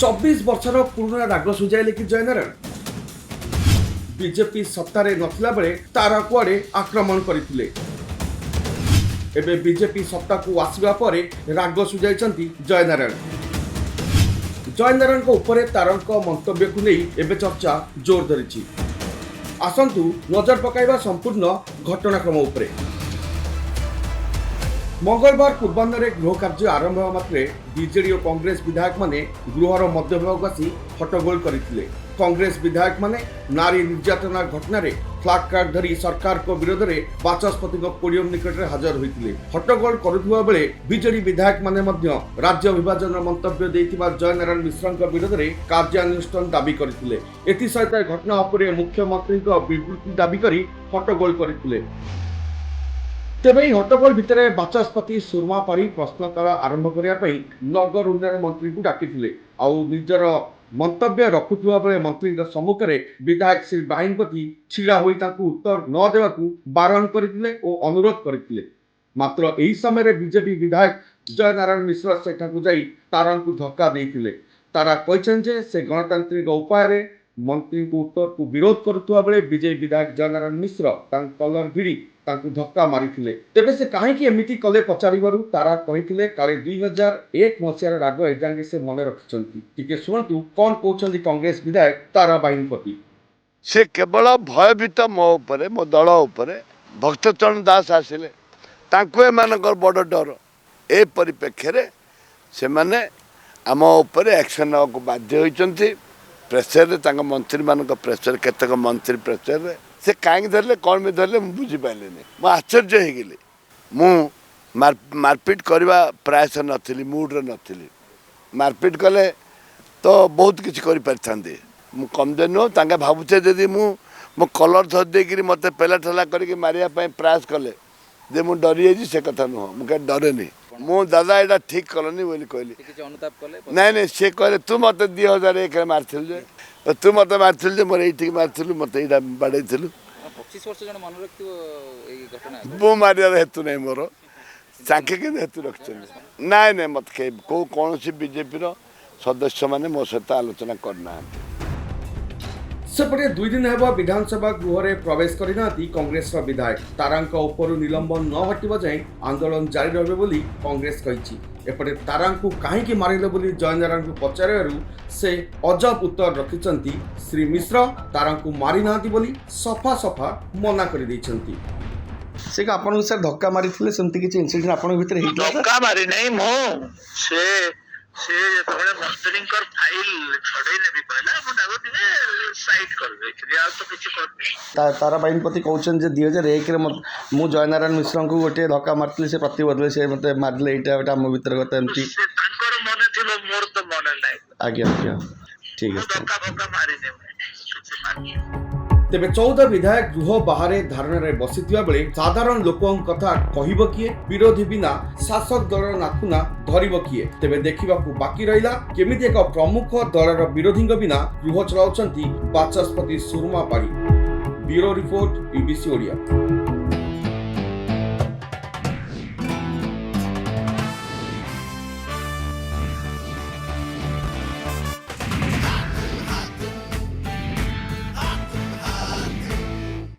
24 वर्षर पुराना राग सुझाइले कि जयनारायण बीजेपी सत्तारे नथिला बेले तारा कुआडे आक्रमण करथिले। एबे बीजेपी सत्ता को आसिबा परे राग सुझाइछंती जयनारायण। जयनारायण उपरे तारंक मंतव्य को नहीं एबे चर्चा जोर धरिछि। आसंतु नजर पकाइबा संपूर्ण घटनाक्रम उपरे। मंगलवार पूर्वाह्न गृह कार्य आरंभ होगा मात्रे बीजेडी और कांग्रेस विधायक माने गृहर मध्यभाग आसी हट्टगोल करथिले। कांग्रेस विधायक माने नारी निर्यातना घटना रे फ्लैग कार्ड धरी सरकार को विरोध में बाचस्पति पोडियम निकट में हाजर होते हट्टगोल करुवा बेले बीजेडी विधायक माने मध्य राज्य विभाजन मंतव्य देइथिबा जयनारायण मिश्र विरोध में कार्यानुष्ठान दाबी करथिले। एथि सहित घटना उपरे मुख्यमंत्री विवृत्ति दाबी करी हट्टगोल करथिले। तेबे हट्टगोल भितर बाचस्पति सुरमा पारी प्रश्नकाल आरंभ करने नगर उन्नयन मंत्री को डाकिथिले। आउ निजर मंतव्य रखुवा बेले मंत्री सम्मुख में विधायक श्री बाहिनपति छिड़ा होई तांकु उत्तर न देवाकू बारण करथिले और अनुरोध करथिले। मात्र एही समय बीजेपी विधायक जयनारायण मिश्र सेठाकू जाई तारांकू धक्का देइथिले। तारा कहछन जे से गणतांत्रिक उपाय रे मंत्री को उत्तर को विरोध करुवा बेले बीजेपी विधायक जयनारायण मिश्र तांक कलर भिड़ी तांकू धक्का मारिथिले। तेबे से काहेकि एमिति कले पचारिबारु तारा कहिथिले काले 2001 मसियार राग एजांगे से मने रखिसंती। टिके सुनतु कोन कहउछंती कांग्रेस विधायक तारा बाहिनपति। से केवल भयभीत मो उपरे मो दल उपरे भक्तचरण दास आसिले तांको एमानकर बड़ डर ए परिप्रेक्षी से माने आम उपरे एक्शन को बाध्य होइचंती। प्रेसर तांका मंत्री मानक प्रेसर केतक मंत्री प्रेसर से कहीं धरले कौन में धरले बुझी पारे मु आश्चर्य हो गली। मु मारपीट करवा प्रयास नथिली मूड रे नथिली। मारपीट कले तो बहुत किसी कर पारि मु कमजोर नुह तांका भावुचे जदि मो कलर धर देकर मत पेला ठेला करके मारिया प्रयास कले जे मु डरी जाइए से कथा नुह मु कहीं डरे नहीं। मु दादा यहाँ ठीक कलनी बोली कहली नाई सी कहले तू मत 2001 मारी तू मत मारी मोर ये मारी मत यहाँ बाड़े मु मारियार हेतु नहीं मोर चाके के हेतु रखी नाई नाई मत कौन बीजेपी सदस्य मैंने मो सहित आलोचना करना। सेपटे 2 दिन हेबा विधानसभा गृह रे प्रवेश करिना कांग्रेस विधायक तारांक उपरु निलंबन न हटिबा जाय आंदोलन जारी रहबे बोली कांग्रेस कहिछि। एपटे तारांकु काहेकि मारिले बोली जयनारायण को पचारु से अजब उत्तर रखिचंती। श्री मिश्र तारांकु मारि नांती बोली सफा सफा मना करि दैछंती। से का आपन सर धक्का मारिथिले सेमति किछि इंसिडेंट आपन भीतर हेइतला धक्का मारि नै मो से जेतबेले मंत्रीकर फाइल छडै ने भी कहला मु डागो दिने साइड कर देछि आ तो किछि कर तारा बाहिनपति कहउछन जे 2001 रे मु जयनारायण मिश्र को गोटे धक्का मारथिले से प्रति बदले से मते मारले एटा हम भीतर गत एमती से तांकर मने थिलो मोर तो मने नै। आज्ञा आज्ञा ठीक है धक्का मारि ने किछि मारि। तेबे 14 विधायक गृह बाहर धारणा बसिथिबा बेले साधारण लोकों कथा कहिबो किए विरोधी बिना शासक दल नाथुना धरिबो किए। तेबे देखिबाकू बाकी रहिला केमिति एक प्रमुख दलर विरोधी बिना गृह चलाउछंती बाचस्पति सुरमा पारी। Bureau report UBC Odia.